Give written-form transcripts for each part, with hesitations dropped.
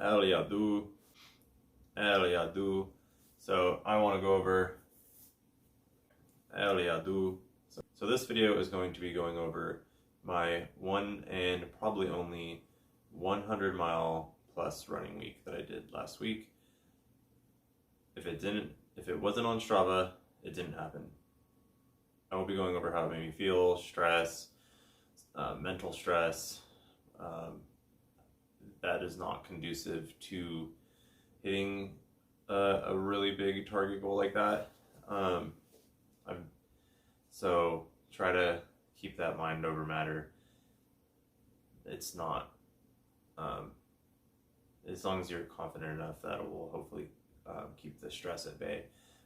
Eliadu. Eliadu. So I want to go over Eliadu. So this video is going to be going over my one and probably only 100-mile plus running week that I did last week. If it wasn't on Strava, it didn't happen. I will be going over how it made me feel, stress, mental stress. That is not conducive to hitting a really big target goal like that. So try to keep that mind over matter. It's not, as long as you're confident enough, that it will hopefully keep the stress at bay,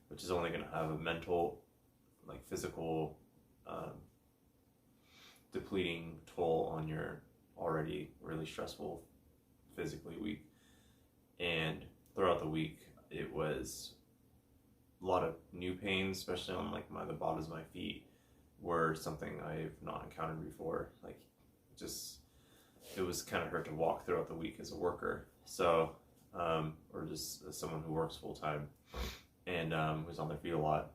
which is only going to have a mental, like physical, depleting toll on your already really stressful physically week. And throughout the week, it was a lot of new pains, especially on like the bottoms of my feet, were something I've not encountered before. Like, it was kind of hard to walk throughout the week as a worker. So, or just as someone who works full time and who's on their feet a lot,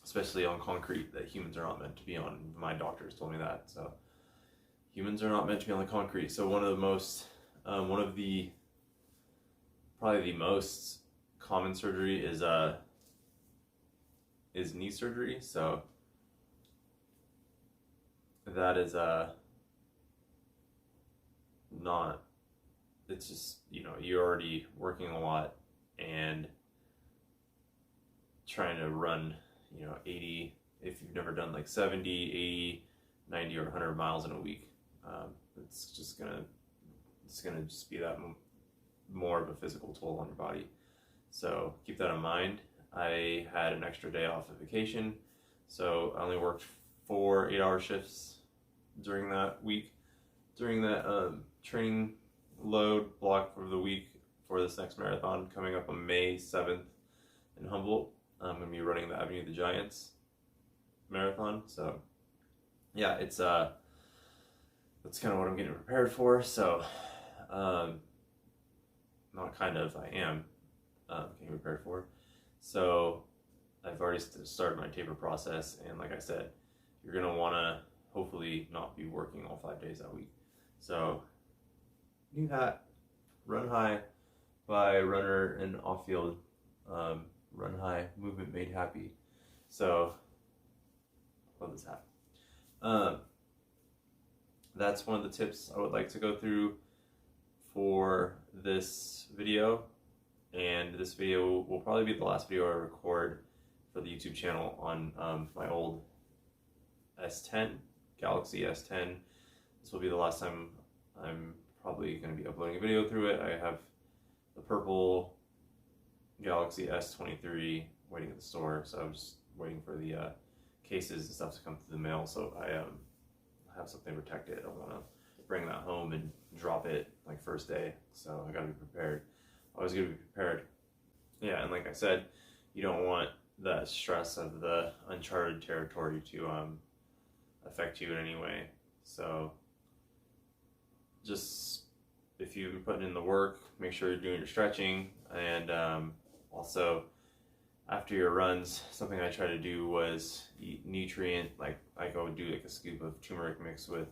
especially on concrete that humans are not meant to be on. My doctors told me that. So humans are not meant to be on the concrete. So probably the most common surgery is knee surgery. So that is not, it's just, you're already working a lot and trying to run 80, if you've never done like 70, 80, 90 or 100 miles in a week, it's gonna be that more of a physical toll on your body. So keep that in mind. I had an extra day off of vacation, so I only worked 4 8-hour shifts during that week, during that training load block for the week for this next marathon coming up on May 7th in Humboldt. I'm going to be running the Avenue of the Giants marathon. So yeah, that's kind of what I'm getting prepared for. So I am getting prepared for. So I've already started my taper process, and like I said, you're going to want to hopefully not be working all 5 days that week. So do that. Run High by Runner and Off-Field. Run High, movement made happy. So love this hat. That's one of the tips I would like to go through for this video, and this video will probably be the last video I record for the YouTube channel on my old S10, Galaxy S10. This will be the last time I'm probably going to be uploading a video through it. I have the purple Galaxy S23 waiting at the store, so I'm just waiting for the cases and stuff to come through the mail, so I have something protected. I don't want to bring that home and drop it like first day, so I gotta be prepared. Always gotta be prepared. Yeah, and like I said, you don't want the stress of the uncharted territory to affect you in any way. So just, if you've been putting in the work, make sure you're doing your stretching, and also after your runs, something I try to do was eat nutrient, like I go do like a scoop of turmeric mixed with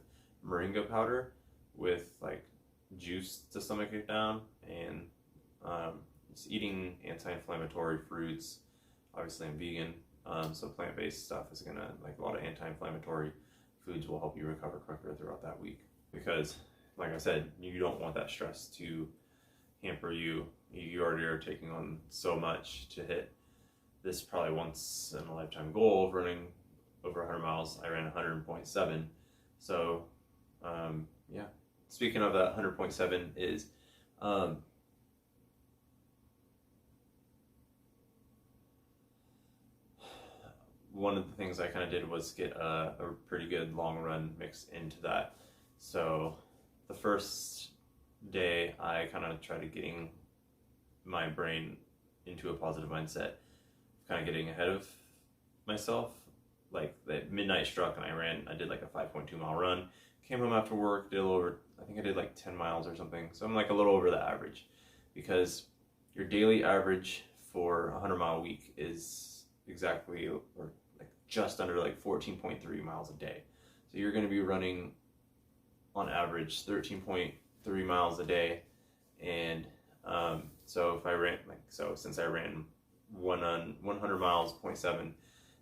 moringa powder with like juice to stomach it down, and just eating anti-inflammatory fruits. Obviously I'm vegan, so plant-based stuff is gonna, like a lot of anti-inflammatory foods will help you recover quicker throughout that week, because like I said, you don't want that stress to hamper you. You already are taking on so much to hit this probably once in a lifetime goal of running over 100 miles. I ran 100.7. So yeah, speaking of that, 100.7 is one of the things I kind of did was get a pretty good long run mixed into that. So the first day I kind of tried getting my brain into a positive mindset, kind of getting ahead of myself. Like the midnight struck and I did like a 5.2 mile run, came home after work, did a little over I think I did like 10 miles or something. So I'm like a little over the average, because your daily average for a 100-mile week is exactly, or like just under like 14.3 miles a day. So you're going to be running on average 13.3 miles a day. And so if I ran, since I ran 100 miles, 0.7,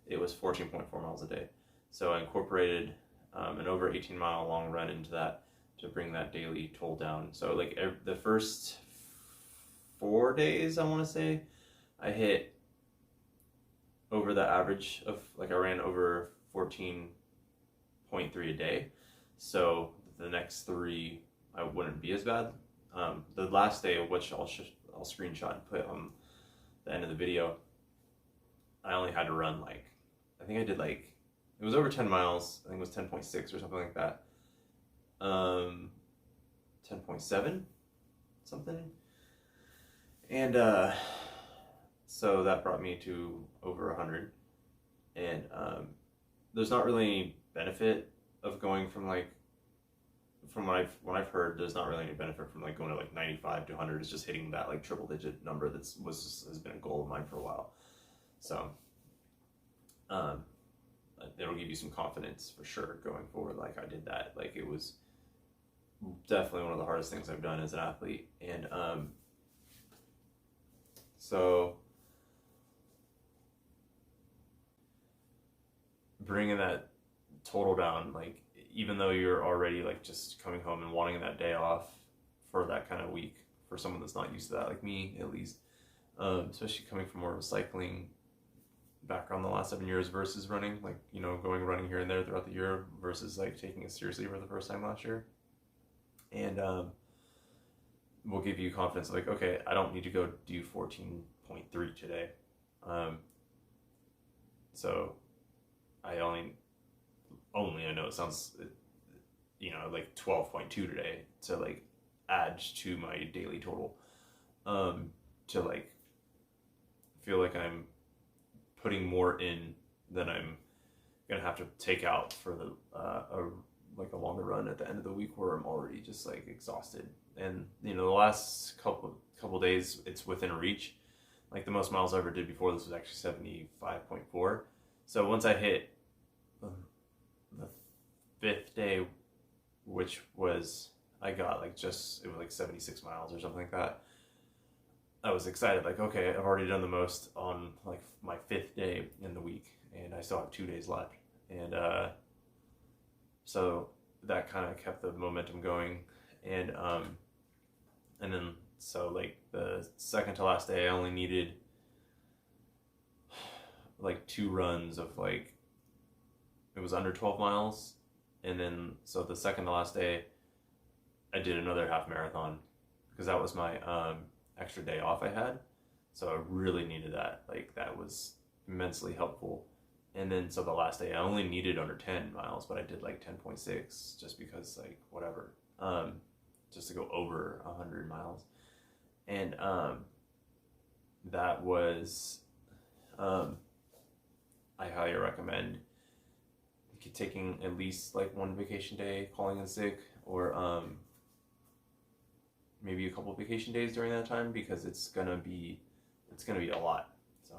it was 14.4 miles a day. So I incorporated an over 18-mile long run into that to bring that daily toll down. So like the first 4 days, I want to say, I hit over the average of, like, I ran over 14.3 a day. So the next 3 I wouldn't be as bad. The last day, which I'll screenshot and put on the end of the video, I only had to run like, I think I did like, it was over 10 miles. I think it was 10.6 or something like that. 10.7 something. And so that brought me to over 100. And there's not really any benefit of going from like, from what I've heard, there's not really any benefit from like going to like 95 to 100. It's just hitting that like triple digit number has been a goal of mine for a while. So it'll give you some confidence for sure going forward. Like I did that. Like it was definitely one of the hardest things I've done as an athlete. And so bringing that total down, like even though you're already like just coming home and wanting that day off for that kind of week, for someone that's not used to that, like me at least, especially coming from more of a cycling background the last 7 years versus running, like, you know, running here and there throughout the year versus like taking it seriously for the first time last year. And will give you confidence, like, okay, I don't need to go do 14.3 today. So I I know it sounds, you know, like 12.2 today to like add to my daily total, to like feel like I'm putting more in than I'm gonna have to take out for the like a longer run at the end of the week where I'm already just like exhausted. And you know, the last couple days it's within reach. Like the most miles I ever did before this was actually 75.4. So once I hit the 5th day, which was, I got like it was like 76 miles or something like that, I was excited, like, okay, I've already done the most on like my 5th day in the week, and I still have 2 days left. And so that kind of kept the momentum going. And then so like the second to last day, I only needed like 2 runs of like, it was under 12 miles. And then so the second to last day, I did another half marathon because that was my extra day off I had. So I really needed that. Like that was immensely helpful. And then so the last day I only needed under 10 miles, but I did like 10.6 just because, like, whatever, just to go over 100 miles. And that was, I highly recommend taking at least like 1 vacation day, calling in sick, or maybe a couple of vacation days during that time, because it's gonna be a lot. So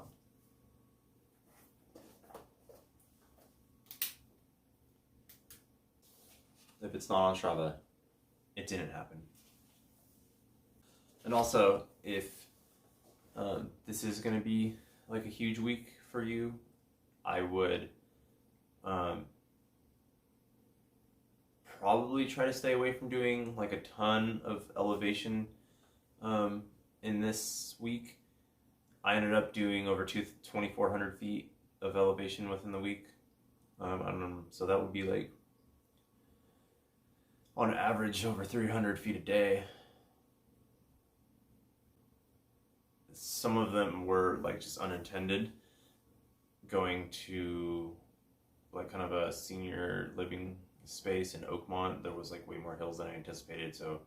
if it's not on Strava, it didn't happen. And also, if this is gonna be like a huge week for you, I would probably try to stay away from doing like a ton of elevation in this week. I ended up doing over 2,400 feet of elevation within the week. I don't know, so that would be like on average over 300 feet a day. Some of them were like just unintended, going to like kind of a senior living space in Oakmont. There was like way more hills than I anticipated. So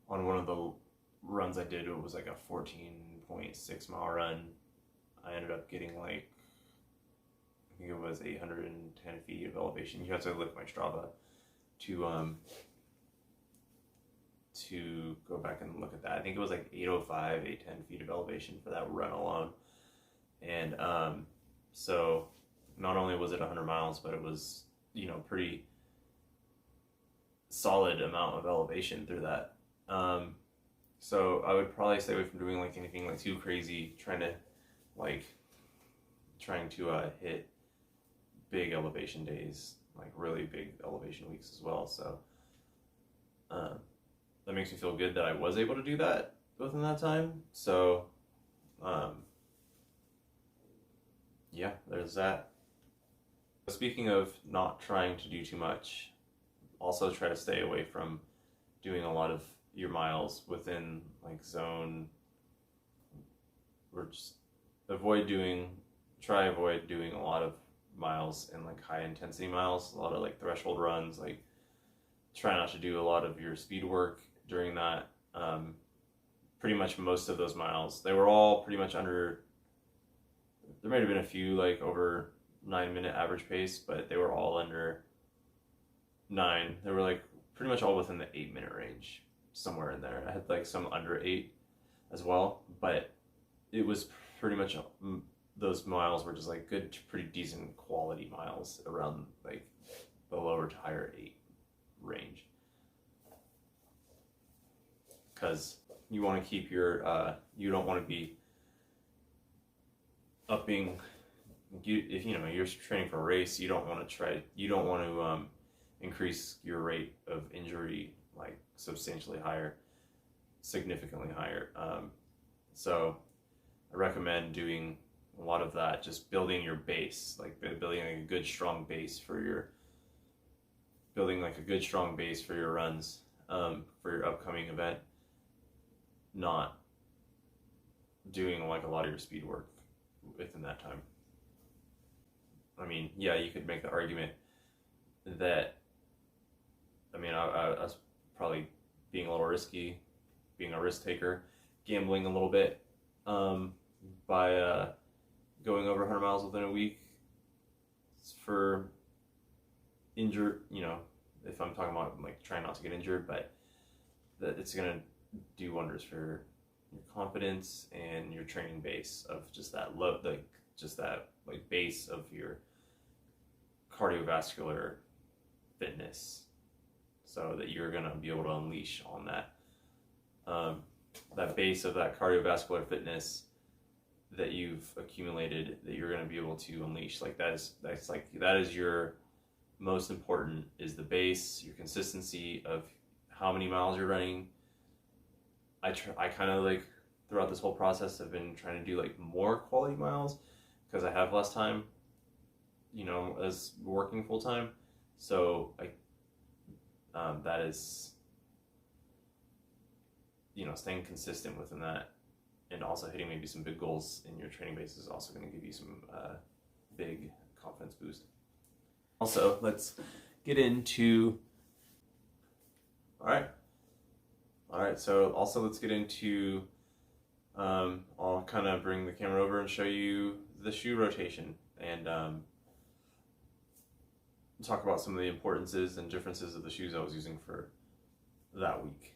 on one of the runs I did, it was like a 14.6 mile run. I ended up getting like, I think it was 810 feet of elevation. You have to look at my Strava to to go back and look at that. I think it was like 805, 810 feet of elevation for that run alone. And so not only was it 100 miles, but it was, you know, pretty solid amount of elevation through that. So I would probably stay away from doing like anything like too crazy, trying to hit big elevation days, like really big elevation weeks as well. So that makes me feel good that I was able to do that within that time. So yeah, there's that. Speaking of not trying to do too much, also try to stay away from doing a lot of your miles within like zone, or just avoid doing a lot of miles in like high intensity miles, a lot of like threshold runs. Like try not to do a lot of your speed work during that. Pretty much most of those miles, they were all pretty much under, there might have been a few like over 9-minute average pace, but they were all under 9. They were like pretty much all within the 8-minute range, somewhere in there. I had like some under 8 as well, but it was pretty much, those miles were just like good, pretty decent quality miles around like the lower to higher 8 range. Because you want to keep your, you don't want to be upping, if you know you're training for a race, you don't want to increase your rate of injury like substantially higher, significantly higher. So I recommend doing a lot of that, just building your base, like building like a good strong base for your runs, for your upcoming event, not doing like a lot of your speed work within that time. I mean, yeah, you could make the argument that, I mean, I was probably being a little risky, being a risk taker, gambling a little bit, by going over 100 miles within a week for injured, you know, if I'm talking about like trying not to get injured, but that it's gonna do wonders for your confidence and your training base of just that base of your cardiovascular fitness, so that you're gonna be able to unleash on that base of that cardiovascular fitness that you've accumulated, that you're gonna be able to unleash. Like that is your most important, is the base, your consistency of how many miles you're running. I kind of like throughout this whole process have been trying to do like more quality miles because I have less time, you know, as working full time. So that is, you know, staying consistent within that, and also hitting maybe some big goals in your training base is also going to give you some big confidence boost. Also, let's get into, all right, so also let's get into, I'll kind of bring the camera over and show you the shoe rotation, and talk about some of the importances and differences of the shoes I was using for that week,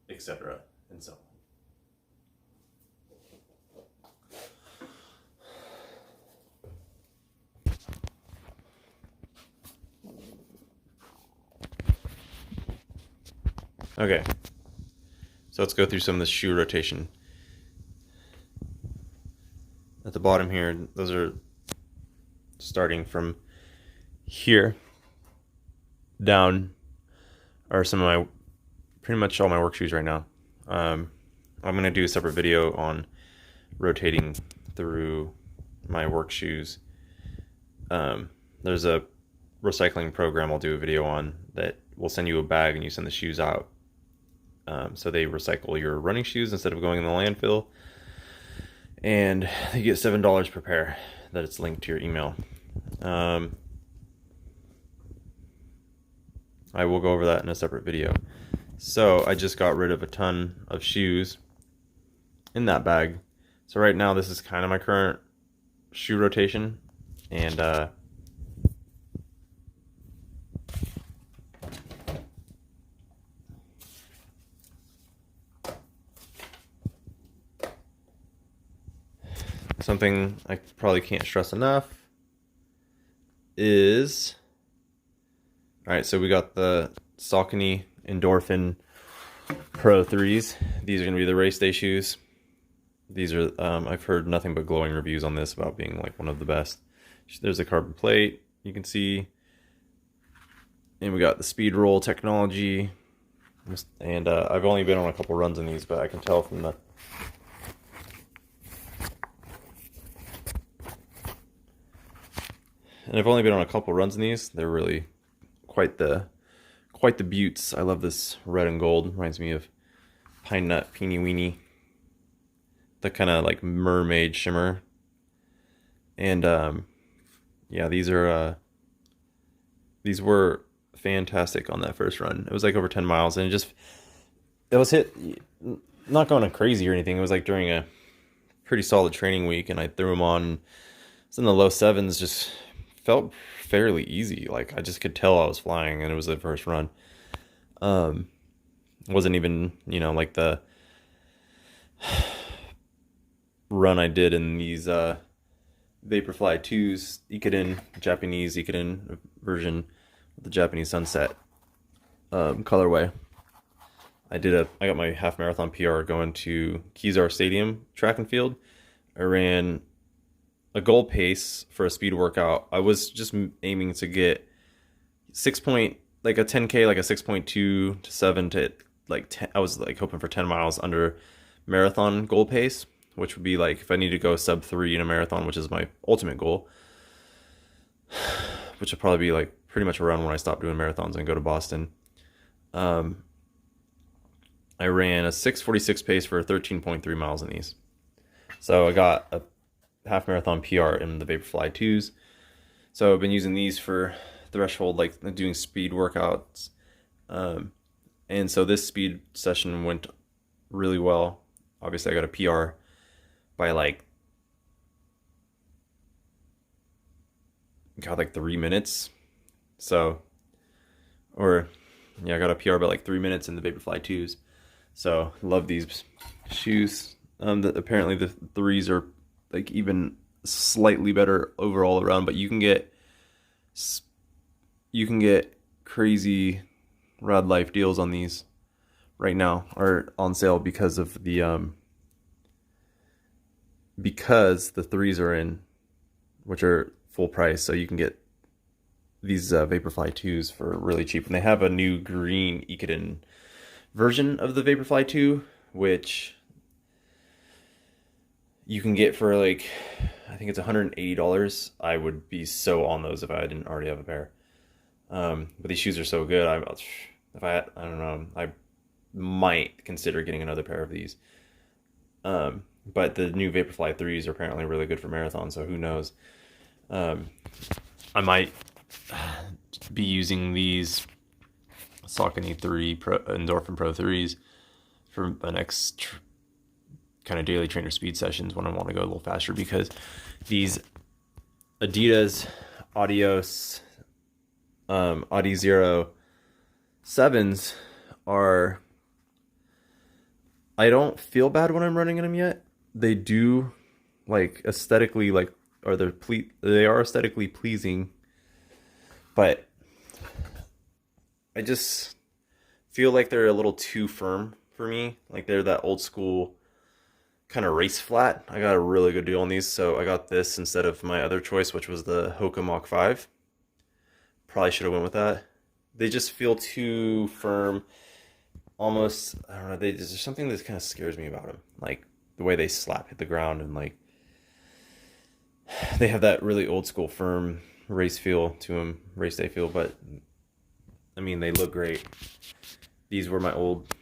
etc. and so on. Okay, so let's go through some of the shoe rotation. At the bottom here, those are starting from here down, are some of my, pretty much all my work shoes right now. I'm going to do a separate video on rotating through my work shoes. There's a recycling program I'll do a video on that will send you a bag and you send the shoes out. So they recycle your running shoes instead of going in the landfill, and you get $7 per pair that it's linked to your email. I will go over that in a separate video. So I just got rid of a ton of shoes in that bag. So right now this is kind of my current shoe rotation, and something I probably can't stress enough is, all right, so we got the Saucony Endorphin Pro 3s. These are going to be the race day shoes. These are, I've heard nothing but glowing reviews on this about being like one of the best. There's a carbon plate, you can see. And we got the speed roll technology. And I've only been on a couple runs in these, but I can tell from the... And I've only been on a couple runs in these. They're really quite the buttes. I love this red and gold. Reminds me of Pine Nut Peeny Weeny. The kind of like mermaid shimmer. And yeah, these were fantastic on that first run. It was like over 10 miles, and it was hit, not going crazy or anything. It was like during a pretty solid training week, and I threw them on. It's in the low sevens, just felt fairly easy. Like I just could tell I was flying, and it was the first run. Wasn't even, like the run I did in these Vaporfly 2s, Japanese Ikerin version, the Japanese Sunset colorway. I got my half marathon PR going to Kezar Stadium track and field. I ran a goal pace for a speed workout. I was just aiming to get a 10K, like a 6.2 to 7 to like 10. I was like hoping for 10 miles under marathon goal pace, which would be like if I need to go sub 3 in a marathon, which is my ultimate goal, which would probably be like pretty much around when I stop doing marathons and go to Boston. I ran a 6:46 pace for 13.3 miles in these. So I got a half marathon PR in the Vaporfly 2s. So I've been using these for threshold, like doing speed workouts. And so this speed session went really well. Obviously I got a PR by like 3 minutes. So, I got a PR by like 3 minutes in the Vaporfly 2s. So love these shoes. Apparently the 3s are like even slightly better overall around, but you can get crazy Rad Life deals on these right now, are on sale because the 3s are in, which are full price. So you can get these Vaporfly 2s for really cheap. And they have a new green Ikerin version of the Vaporfly 2, which you can get for like, I think it's $180. I would be so on those if I didn't already have a pair. But these shoes are so good. I don't know, I might consider getting another pair of these. But the new Vaporfly 3s are apparently really good for marathons, so who knows. I might be using these Saucony Endorphin Pro 3s for my next kind of daily trainer speed sessions when I want to go a little faster, because these Adidas Adios Audi Zero 7s are, I don't feel bad when I'm running in them yet. They do like aesthetically, like, they are aesthetically pleasing, but I just feel like they're a little too firm for me. Like they're that old school kind of race flat. I got a really good deal on these, so I got this instead of my other choice, which was the Hoka Mach 5. Probably should have went with that. They just feel too firm. Almost, I don't know, there's something that kind of scares me about them. Like the way they hit the ground, and like they have that really old school firm race feel to them, race day feel, but I mean, they look great. These were my old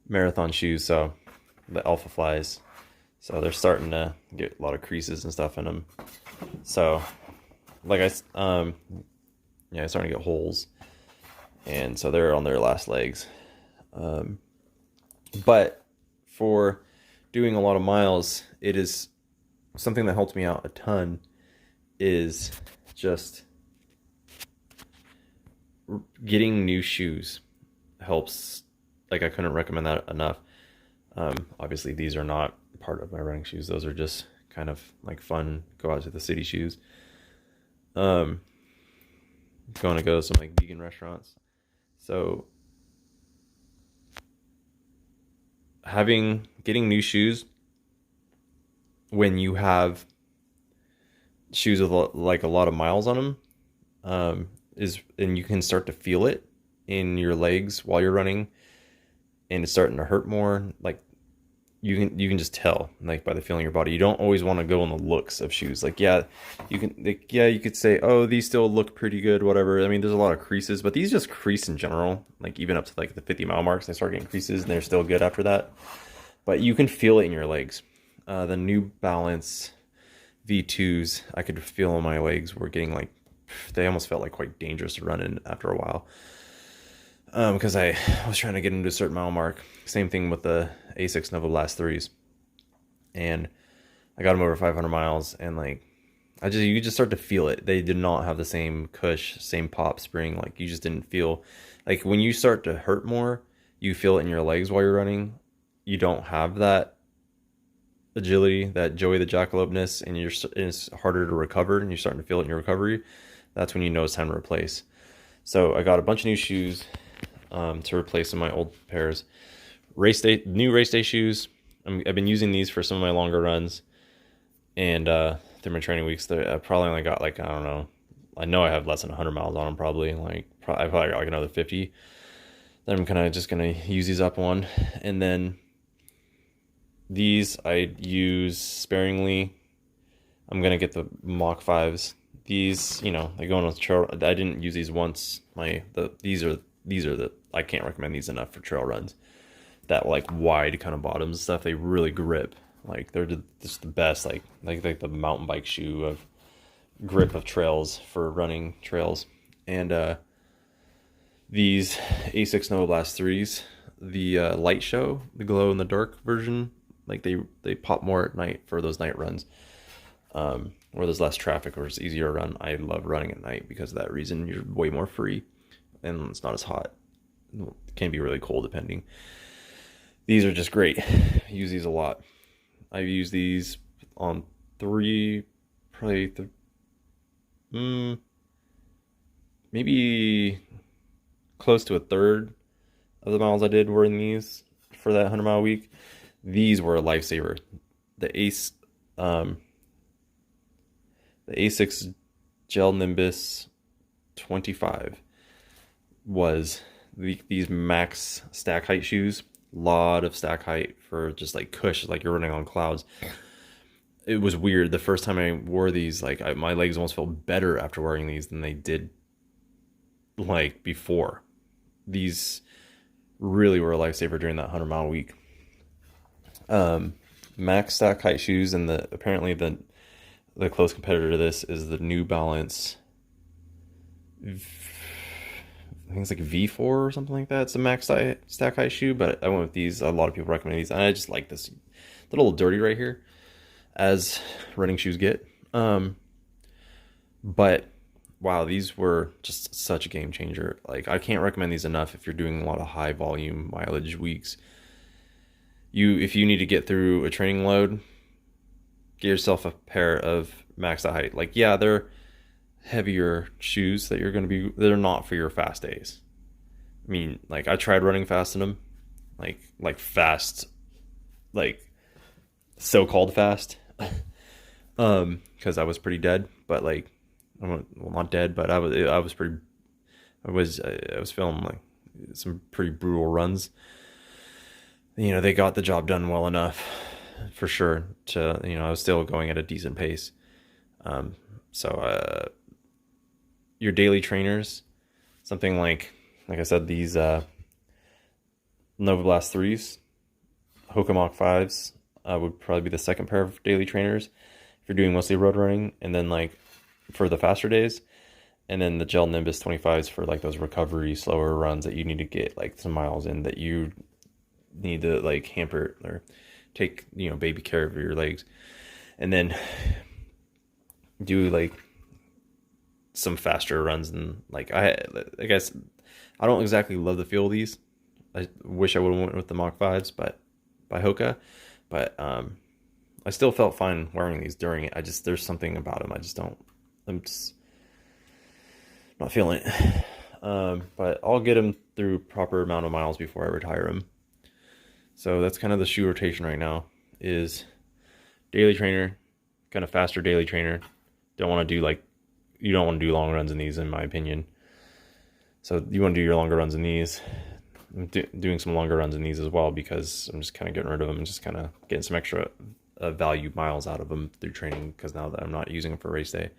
marathon shoes, so the Alpha Flies. So they're starting to get a lot of creases and stuff in them. So, like it's starting to get holes, and so they're on their last legs. But for doing a lot of miles, it is something that helps me out a ton. Is just getting new shoes helps. Like I couldn't recommend that enough. Obviously these are not part of my running shoes. Those are just kind of like fun, go out to the city shoes. Going to go to some like vegan restaurants. So getting new shoes when you have shoes with like a lot of miles on them, and you can start to feel it in your legs while you're running, and it's starting to hurt more. Like you can just tell, like, by the feeling in your body. You don't always want to go on the looks of shoes. Like, yeah, you could say, oh, these still look pretty good, whatever. I mean, there's a lot of creases, but these just crease in general. Like, even up to like the 50-mile marks, they start getting creases, and they're still good after that. But you can feel it in your legs. The New Balance V2s, I could feel in my legs were getting like, they almost felt like quite dangerous to run in after a while. Because I was trying to get into a certain mile mark. Same thing with the A6 Nova Blast 3s. And I got them over 500 miles, and like, you could just start to feel it. They did not have the same cush, same pop spring. Like, you just didn't feel, like, when you start to hurt more, you feel it in your legs while you're running. You don't have that agility, that Joey the Jackalope-ness, and it's harder to recover, and you're starting to feel it in your recovery. That's when you know it's time to replace. So I got a bunch of new shoes to replace some of my old pairs. New race day shoes. I've been using these for some of my longer runs, and through my training weeks. I probably only got like, I don't know. I know I have less than 100 miles on them probably. Like, I probably got like another 50. Then I'm kind of just gonna use these up on, and then these I use sparingly. I'm gonna get the Mach 5s. These, they go on a trail. I didn't use these once. These are the, I can't recommend these enough for trail runs. That like wide kind of bottoms and stuff, they really grip. Like, they're just the best. Like the mountain bike shoe of grip of trails for running trails. And these A6 Nova Blast 3s, the light show, the glow in the dark version, like they pop more at night for those night runs. Where there's less traffic or it's easier to run. I love running at night because of that reason. You're way more free and it's not as hot. It can be really cold depending. These are just great. I use these a lot. I've used these on maybe close to a third of the miles I did were in these for that 100-mile week. These were a lifesaver. The A6 Gel Nimbus 25 was these max stack height shoes. Lot of stack height for just like cush, like you're running on clouds. It was weird. The first time I wore these, like my legs almost felt better after wearing these than they did like before. These really were a lifesaver during that 100-mile week. Max stack height shoes, and apparently the close competitor to this is the New Balance, I think it's like V4 or something like that. It's a max stack height shoe, but I went with these. A lot of people recommend these, and I just like this. A little dirty right here, as running shoes get. But wow, these were just such a game changer. Like, I can't recommend these enough if you're doing a lot of high volume mileage weeks. If you need to get through a training load, get yourself a pair of max height. Like, yeah, they're heavier shoes that they're not for your fast days. I mean, like, I tried running fast in them, like fast, like so-called fast, because I was pretty dead, but like, well, not dead, but I was feeling like some pretty brutal runs. They got the job done well enough for sure to, I was still going at a decent pace. So your daily trainers, something like I said, these Nova Blast 3s, Hoka Mach 5s would probably be the second pair of daily trainers if you're doing mostly road running, and then like for the faster days, and then the Gel Nimbus 25s for like those recovery slower runs that you need to get like some miles in, that you need to like hamper or take baby care of your legs, and then do like some faster runs. And like, I guess I don't exactly love the feel of these. I wish I would have went with the Mach 5s, but by Hoka, but I still felt fine wearing these during it. There's something about them. I'm just not feeling it. But I'll get them through proper amount of miles before I retire them. So that's kind of the shoe rotation right now is daily trainer, kind of faster daily trainer. Don't want to do like, you don't want to do long runs in these in my opinion. So you want to do your longer runs in these. I'm doing some longer runs in these as well because I'm just kind of getting rid of them and just kind of getting some extra value miles out of them through training because now that I'm not using them for race day.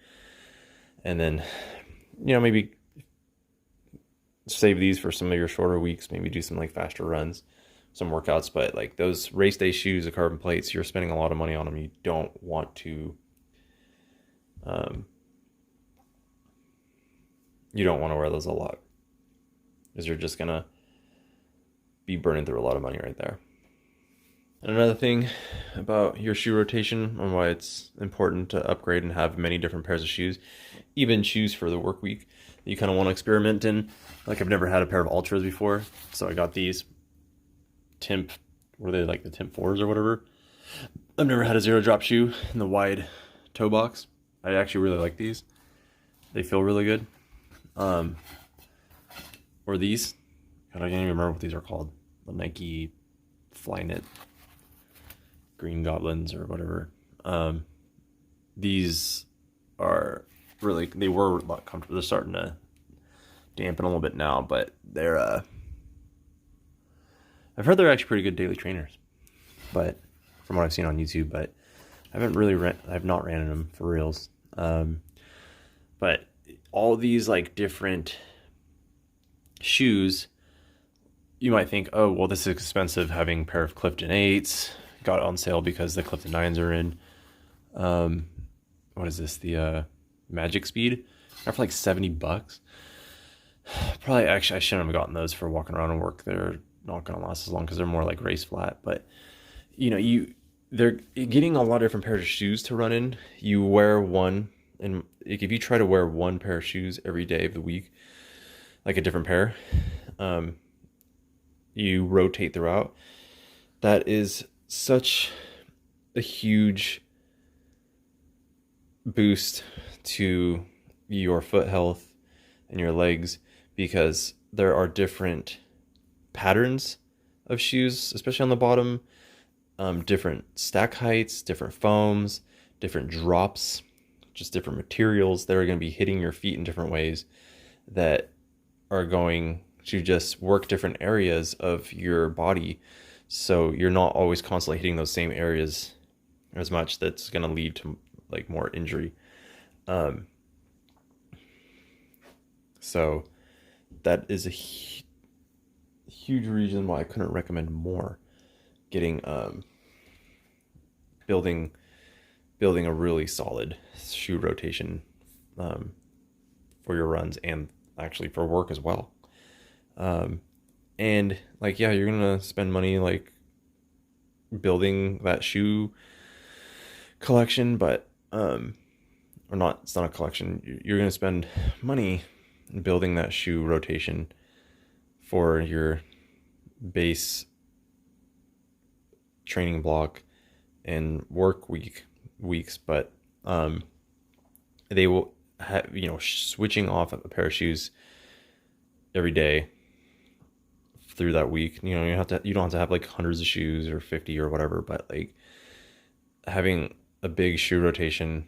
And then, maybe save these for some of your shorter weeks, maybe do some like faster runs, some workouts. But like those race day shoes, the carbon plates, you're spending a lot of money on them. You don't want to wear those a lot because you're just gonna be burning through a lot of money right there. And another thing about your shoe rotation and why it's important to upgrade and have many different pairs of shoes, even shoes for the work week that you kind of want to experiment in. Like I've never had a pair of Ultras before, so I got these Timp, were they like the Timp 4s or whatever? I've never had a zero drop shoe in the wide toe box. I actually really like these. They feel really good. Or these. God, I can't even remember what these are called. The Nike Flyknit Green Goblins or whatever. These are they were a lot comfortable. They're starting to dampen a little bit now, but they're I've heard they're actually pretty good daily trainers, but from what I've seen on YouTube, but I've not ran in them for reals. But all these like different shoes, you might think, oh, well, this is expensive having a pair of Clifton 8s. Got on sale because the Clifton 9s are in. What is this? The Magic Speed? They're for like $70. Probably, actually, I shouldn't have gotten those for walking around and work. They're not going to last as long because they're more like race flat. But, they're getting a lot of different pairs of shoes to run in. You wear one, and if you try to wear one pair of shoes every day of the week, like a different pair, you rotate throughout. That is such a huge boost to your foot health and your legs because there are different patterns of shoes, especially on the bottom, different stack heights, different foams, different drops, just different materials that are going to be hitting your feet in different ways that are going to just work different areas of your body. So you're not always constantly hitting those same areas as much. That's going to lead to like more injury. So that is a huge reason why I couldn't recommend more getting building a really solid shoe rotation for your runs and actually for work as well. And like, yeah, you're gonna spend money like building that shoe collection, but or not, it's not a collection. You're gonna spend money building that shoe rotation for your base training block and work weeks, but they will have, switching off a pair of shoes every day through that week. You don't have to have like hundreds of shoes or 50 or whatever, but like having a big shoe rotation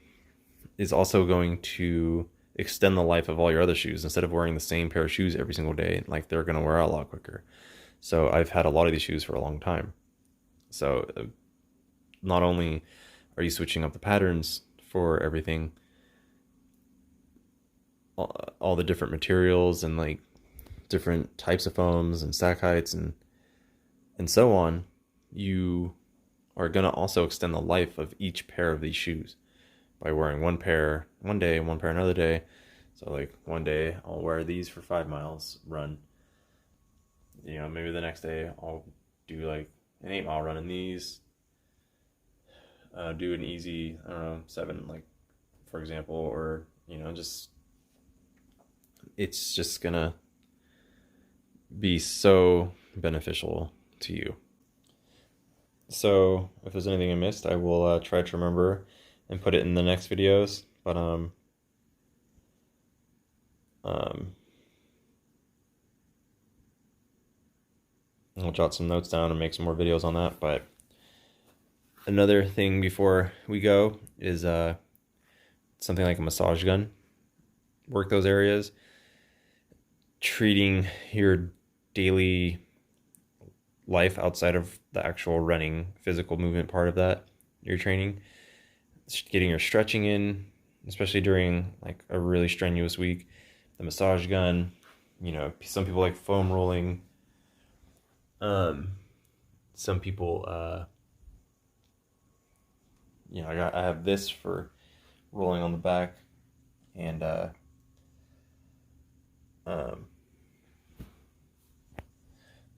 is also going to extend the life of all your other shoes. Instead of wearing the same pair of shoes every single day, like they're going to wear out a lot quicker. So I've had a lot of these shoes for a long time. So not only are you switching up the patterns for everything, all the different materials and like different types of foams and stack heights and so on, you are going to also extend the life of each pair of these shoes by wearing one pair one day and one pair another day. So like one day I'll wear these for 5 miles run. Maybe the next day I'll do like an 8-mile run in these. Do an easy, 7, like for example, or just it's just gonna be so beneficial to you. So if there's anything I missed, I will try to remember and put it in the next videos. But I'll jot some notes down and make some more videos on that. But another thing before we go is something like a massage gun. Work those areas. Treating your daily life outside of the actual running physical movement part of that, your training. Getting your stretching in, especially during like a really strenuous week. The massage gun, you know, some people like foam rolling. Some people, you know, I have this for rolling on the back, and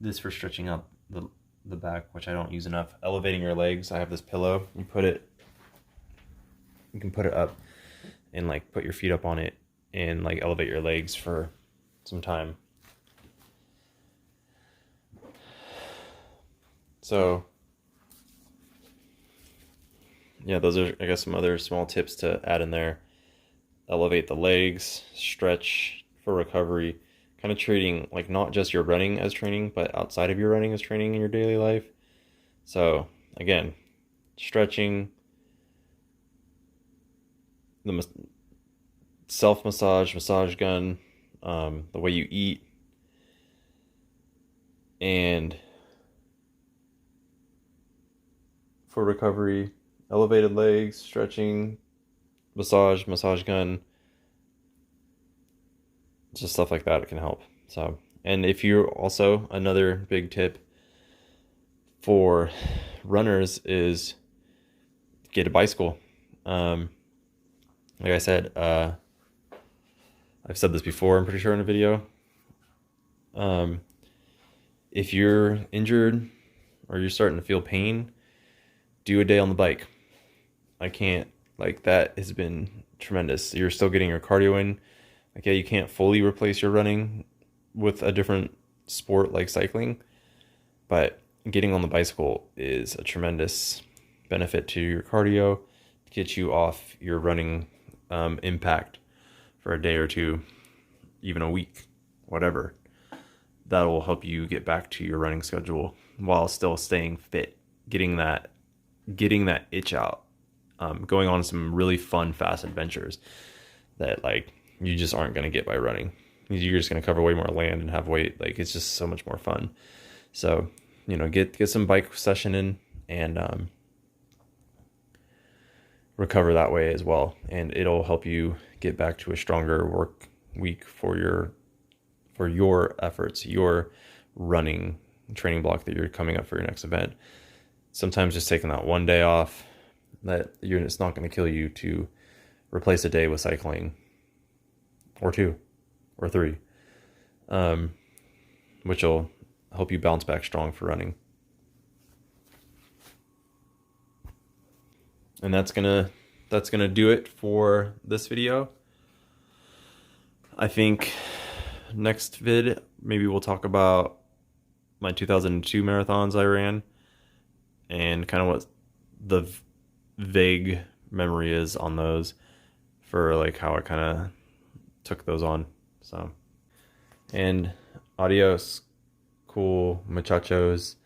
this for stretching out the back, which I don't use enough. Elevating your legs, I have this pillow. You can put it up and like put your feet up on it and like elevate your legs for some time. So yeah, those are, I guess, some other small tips to add in there. Elevate the legs, stretch for recovery, kind of treating like not just your running as training, but outside of your running as training in your daily life. So again, stretching, the self-massage, massage gun, the way you eat, and for recovery, elevated legs, stretching, massage gun, just stuff like that, it can help. So, and if you also, another big tip for runners is get a bicycle. Like I said, I've said this before, I'm pretty sure, in a video. If you're injured or you're starting to feel pain, do a day on the bike. I can't, like, that has been tremendous. You're still getting your cardio in. Like, yeah, you can't fully replace your running with a different sport like cycling, but getting on the bicycle is a tremendous benefit to your cardio, to get you off your running impact for a day or two, even a week, whatever. That will help you get back to your running schedule while still staying fit, getting that itch out, going on some really fun, fast adventures that like you just aren't going to get by running. You're just going to cover way more land and have weight. Like, it's just so much more fun. So, you know, get some bike session in and recover that way as well. And it'll help you get back to a stronger work week for your efforts, your running training block that you're coming up for your next event. Sometimes just taking that one day off, it's not going to kill you to replace a day with cycling, or 2 or 3, which will help you bounce back strong for running. And that's gonna do it for this video. I think next vid, maybe we'll talk about my 2002 marathons I ran and kind of what the vague memory is on those, for like how I kind of took those on. So, and adios, cool muchachos,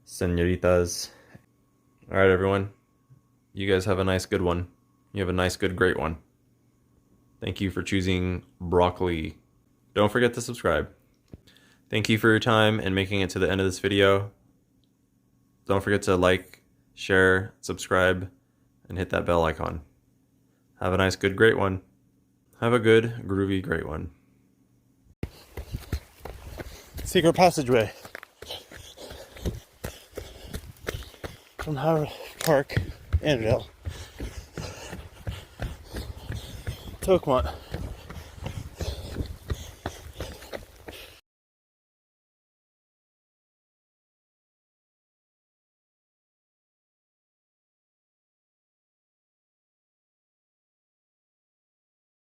senoritas. All right, everyone. You guys have a nice, good one. You have a nice, good, great one. Thank you for choosing broccoli. Don't forget to subscribe. Thank you for your time and making it to the end of this video. Don't forget to like, share, subscribe, and hit that bell icon. Have a nice, good, great one. Have a good, groovy, great one. Secret passageway from Howard Park, Annandale to Oakmont.